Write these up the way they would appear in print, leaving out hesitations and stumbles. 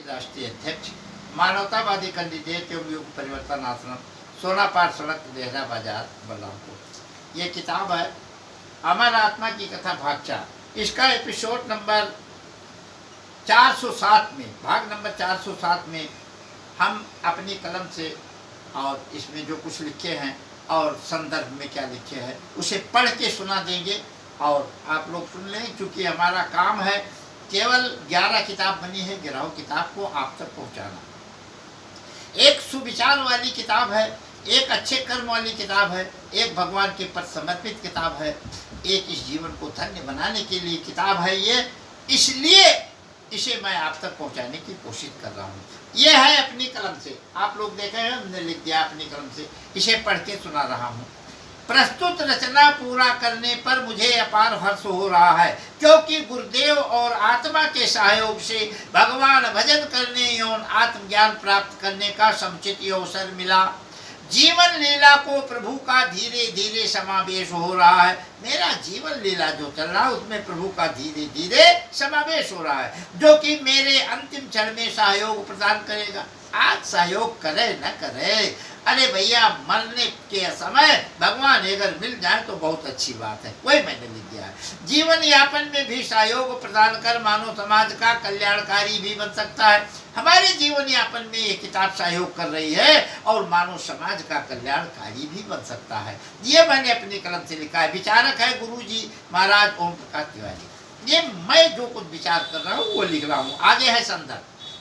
राष्ट्रीय अध्यक्ष, मानवतावादी कैंडिडेट एवं युग परिवर्तन आश्रम, सोनापार सड़क, देहरा बाजार, बलरामपुर। ये किताब है अमर आत्मा की कथा भाग 4। इसका एपिसोड नंबर 407 में, भाग नंबर 407 में हम अपनी कलम से और इसमें जो कुछ लिखे हैं और संदर्भ में क्या लिखे हैं उसे पढ़ के सुना देंगे और आप लोग सुन लें, क्योंकि हमारा काम है केवल 11 किताब बनी है, 11 किताब को आप तक पहुंचाना। एक सुविचार वाली किताब है, एक अच्छे कर्म वाली किताब है, एक भगवान के प्रति समर्पित किताब है, एक इस जीवन को धन्य बनाने के लिए किताब है ये, इसलिए इसे मैं आप तक पहुंचाने की कोशिश कर रहा हूँ। ये है अपनी कलम से, आप लोग देखे हैं हमने लिख दिया अपनी कलम से, इसे पढ़ के सुना रहा हूँ। प्रस्तुत रचना पूरा करने पर मुझे अपार हर्ष हो रहा है, क्योंकि गुरुदेव और आत्मा के सहयोग से भगवान भजन करने एवं आत्मज्ञान प्राप्त करने का समुचित अवसर मिला। जीवन लीला को प्रभु का धीरे धीरे समावेश हो रहा है। मेरा जीवन लीला जो चल रहा है उसमें प्रभु का धीरे धीरे समावेश हो रहा है, जो कि मेरे अंतिम क्षण में सहयोग प्रदान करेगा। आज सहयोग करे न करे, अरे भैया मरने के समय भगवान अगर मिल जाए तो बहुत अच्छी बात है, वही मैंने लिख दिया है। जीवन यापन में भी सहयोग प्रदान कर मानव समाज का कल्याणकारी भी बन सकता है। हमारे जीवन यापन में ये किताब सहयोग कर रही है और मानव समाज का कल्याणकारी भी बन सकता है। ये मैंने अपनी कलम से लिखा है। विचारक है गुरु जी महाराज ओम प्रकाश तिवारी। ये मैं जो कुछ विचार कर रहा हूँ वो लिख रहा हूँ। आगे है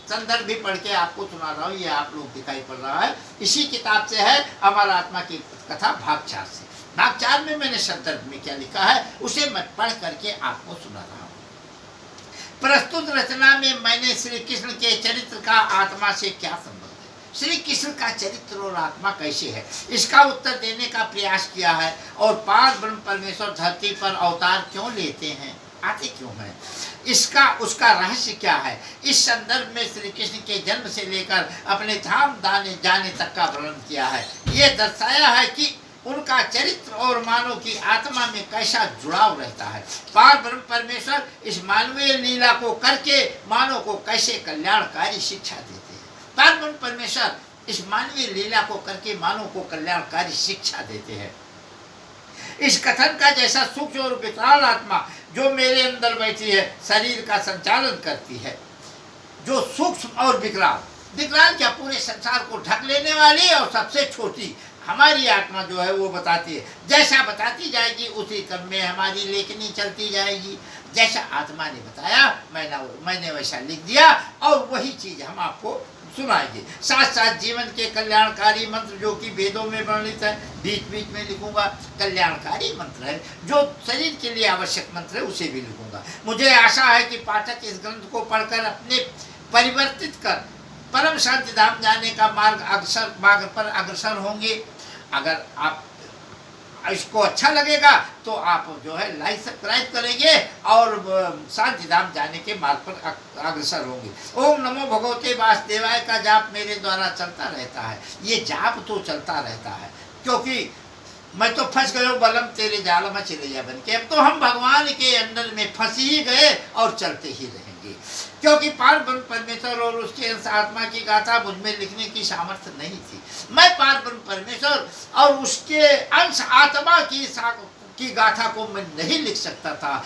संदर्भ भी पढ़ के आपको सुना रहा हूँ, ये आप लोग दिखाई पड़ रहा है। इसी किताब से है अमर आत्मा की कथा भाग 4 से। भाग 4 में मैंने संदर्भ में क्या लिखा है उसे मैं पढ़ करके आपको सुना रहा हूँ। प्रस्तुत रचना में मैंने श्री कृष्ण के चरित्र का आत्मा से क्या संबंध है, श्री कृष्ण का चरित्र और आत्मा कैसे है, इसका उत्तर देने का प्रयास किया है। और पार ब्रह्म परमेश्वर धरती पर अवतार क्यों लेते हैं, आते क्यों हैं, इसका उसका रहस्य क्या है। इस संदर्भ में श्री कृष्ण के जन्म से लेकर अपने धाम जाने तक का वर्णन किया है। ये दर्शाया है कि उनका चरित्र और मानव की आत्मा में कैसा जुड़ाव रहता है। पार ब्रह्म परमेश्वर इस मानवीय लीला को करके मानव को कैसे कल्याणकारी शिक्षा देते हैं। पार ब्रह्म परमेश्वर इस मानवीय लीला को करके मानव को कल्याणकारी शिक्षा देते हैं। इस कथन का जैसा सूक्ष्म और विकराल आत्मा जो मेरे अंदर बैठी है, शरीर का संचालन करती है, जो सूक्ष्म और विकराल क्या पूरे संसार को ढक लेने वाली और सबसे छोटी हमारी आत्मा जो है वो बताती है। जैसा बताती जाएगी उसी क्रम में हमारी लेखनी चलती जाएगी। जैसा आत्मा ने बताया मैंने वैसा लिख दिया और वही चीज हम आपको सुनाएंगे। साथ साथ जीवन के कल्याणकारी मंत्र जो कि वेदों में वर्णित है, बीच बीच में लिखूंगा। कल्याणकारी मंत्र है जो शरीर के लिए आवश्यक मंत्र है उसे भी लिखूंगा। मुझे आशा है कि पाठक इस ग्रंथ को पढ़कर अपने परिवर्तित कर परम शांति धाम जाने का मार्ग पर अग्रसर होंगे। अगर आप इसको अच्छा लगेगा तो आप जो है लाइक सब्सक्राइब करेंगे और शांति धाम जाने के मार्ग पर अग्रसर होंगे। ओम नमो भगवते वासुदेवाय का जाप मेरे द्वारा चलता रहता है। ये जाप तो चलता रहता है क्योंकि मैं तो फंस गया बलम तेरे जाल में चिड़ैया बन के। अब तो हम भगवान के अंदर में फंस ही गए और चलते ही रहेंगे, क्योंकि पार ब्रह्म परमेश्वर और उसके अंश आत्मा की गाथा मुझ में लिखने की सामर्थ्य नहीं थी। मैं पार ब्रह्म परमेश्वर और उसके अंश आत्मा की गाथा को मैं नहीं लिख सकता था।